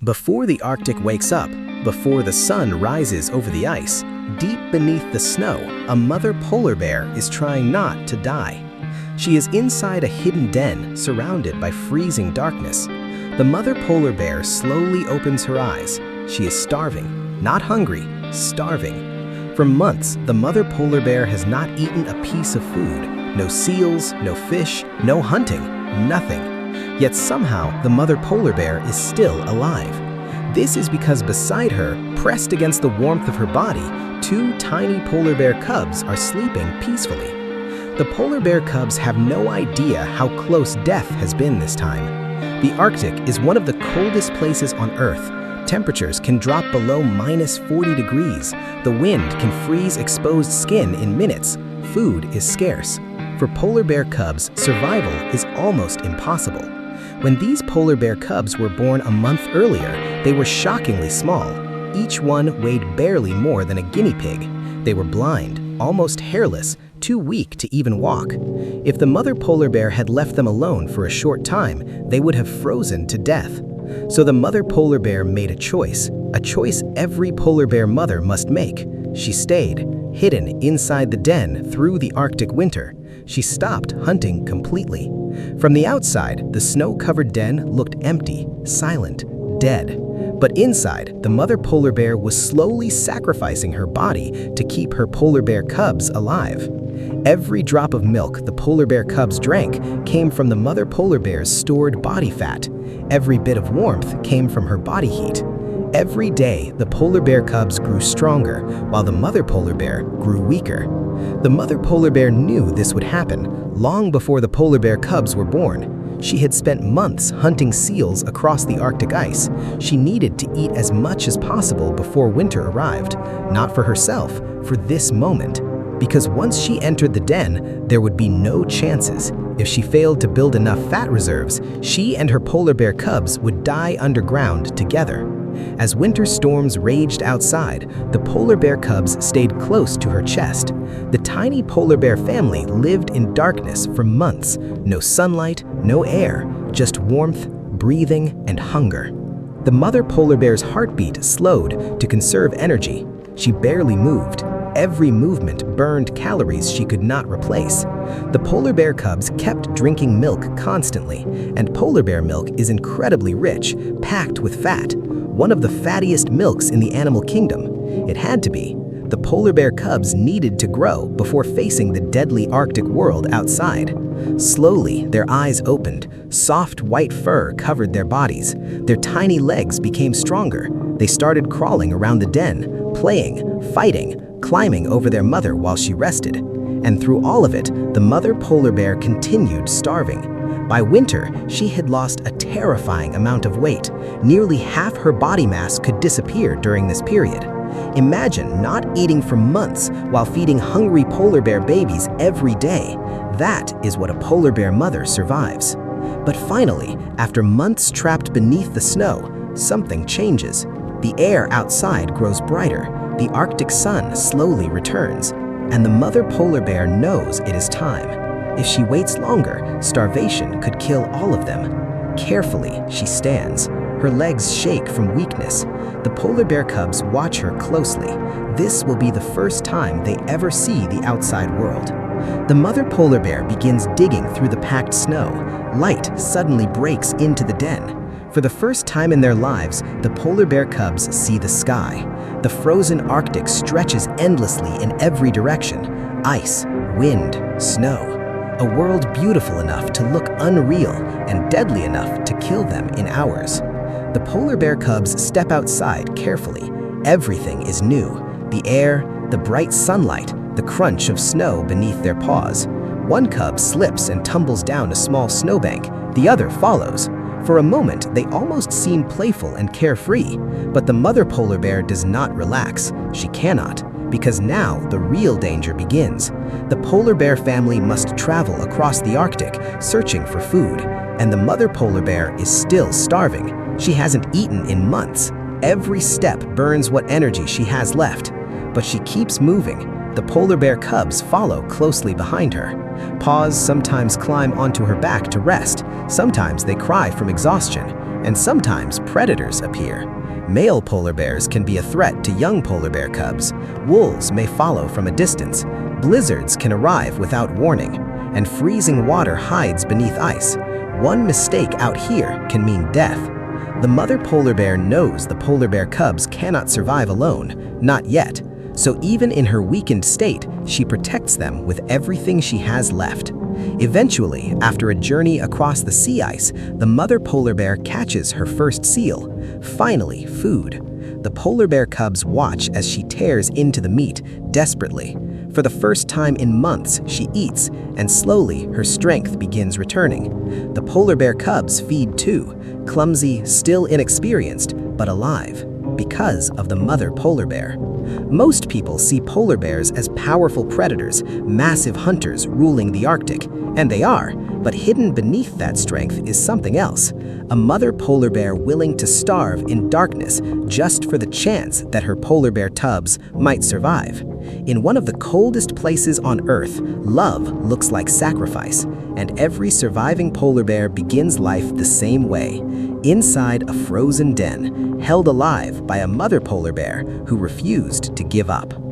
Before the Arctic wakes up, before the sun rises over the ice, deep beneath the snow, a mother polar bear is trying not to die. She is inside a hidden den, surrounded by freezing darkness. The mother polar bear slowly opens her eyes. She is starving, not hungry, starving. For months, the mother polar bear has not eaten a piece of food. No seals, no fish, no hunting, nothing. Yet somehow, the mother polar bear is still alive. This is because beside her, pressed against the warmth of her body, two tiny polar bear cubs are sleeping peacefully. The polar bear cubs have no idea how close death has been this time. The Arctic is one of the coldest places on Earth. Temperatures can drop below -40 degrees. The wind can freeze exposed skin in minutes. Food is scarce. For polar bear cubs, survival is almost impossible. When these polar bear cubs were born a month earlier, they were shockingly small. Each one weighed barely more than a guinea pig. They were blind, almost hairless, too weak to even walk. If the mother polar bear had left them alone for a short time, they would have frozen to death. So the mother polar bear made a choice every polar bear mother must make. She stayed, hidden inside the den through the Arctic winter. She stopped hunting completely. From the outside, the snow-covered den looked empty, silent, dead. But inside, the mother polar bear was slowly sacrificing her body to keep her polar bear cubs alive. Every drop of milk the polar bear cubs drank came from the mother polar bear's stored body fat. Every bit of warmth came from her body heat. Every day, the polar bear cubs grew stronger, while the mother polar bear grew weaker. The mother polar bear knew this would happen long before the polar bear cubs were born. She had spent months hunting seals across the Arctic ice. She needed to eat as much as possible before winter arrived, not for herself, for this moment. Because once she entered the den, there would be no chances. If she failed to build enough fat reserves, she and her polar bear cubs would die underground together. As winter storms raged outside, the polar bear cubs stayed close to her chest. The tiny polar bear family lived in darkness for months. No sunlight, no air, just warmth, breathing, and hunger. The mother polar bear's heartbeat slowed to conserve energy. She barely moved. Every movement burned calories she could not replace. The polar bear cubs kept drinking milk constantly, and polar bear milk is incredibly rich, packed with fat. One of the fattiest milks in the animal kingdom. It had to be. The polar bear cubs needed to grow before facing the deadly Arctic world outside. Slowly, their eyes opened. Soft white fur covered their bodies. Their tiny legs became stronger. They started crawling around the den, playing, fighting, climbing over their mother while she rested. And through all of it, the mother polar bear continued starving. By winter, she had lost a terrifying amount of weight. Nearly half her body mass could disappear during this period. Imagine not eating for months while feeding hungry polar bear babies every day. That is what a polar bear mother survives. But finally, after months trapped beneath the snow, something changes. The air outside grows brighter. The Arctic sun slowly returns, and the mother polar bear knows it is time. If she waits longer, starvation could kill all of them. Carefully, she stands. Her legs shake from weakness. The polar bear cubs watch her closely. This will be the first time they ever see the outside world. The mother polar bear begins digging through the packed snow. Light suddenly breaks into the den. For the first time in their lives, the polar bear cubs see the sky. The frozen Arctic stretches endlessly in every direction. Ice, wind, snow. A world beautiful enough to look unreal and deadly enough to kill them in hours. The polar bear cubs step outside carefully. Everything is new. The air, the bright sunlight, the crunch of snow beneath their paws. One cub slips and tumbles down a small snowbank. The other follows. For a moment, they almost seem playful and carefree, but the mother polar bear does not relax. She cannot, because now the real danger begins. The polar bear family must travel across the Arctic, searching for food, and the mother polar bear is still starving. She hasn't eaten in months. Every step burns what energy she has left, but she keeps moving. The polar bear cubs follow closely behind her. Paws sometimes climb onto her back to rest. Sometimes they cry from exhaustion. and sometimes predators appear. Male polar bears can be a threat to young polar bear cubs. Wolves may follow from a distance. Blizzards can arrive without warning, and freezing water hides beneath ice. One mistake out here can mean death. The mother polar bear knows the polar bear cubs cannot survive alone, not yet. So even in her weakened state, she protects them with everything she has left. Eventually, after a journey across the sea ice, the mother polar bear catches her first seal. Finally, food. The polar bear cubs watch as she tears into the meat desperately. For the first time in months, she eats, and slowly her strength begins returning. The polar bear cubs feed too, clumsy, still inexperienced, but alive, because of the mother polar bear. Most people see polar bears as powerful predators, massive hunters ruling the Arctic, and they are, but hidden beneath that strength is something else. A mother polar bear willing to starve in darkness just for the chance that her polar bear cubs might survive. In one of the coldest places on Earth, love looks like sacrifice, and every surviving polar bear begins life the same way, inside a frozen den, held alive by a mother polar bear who refused to give up.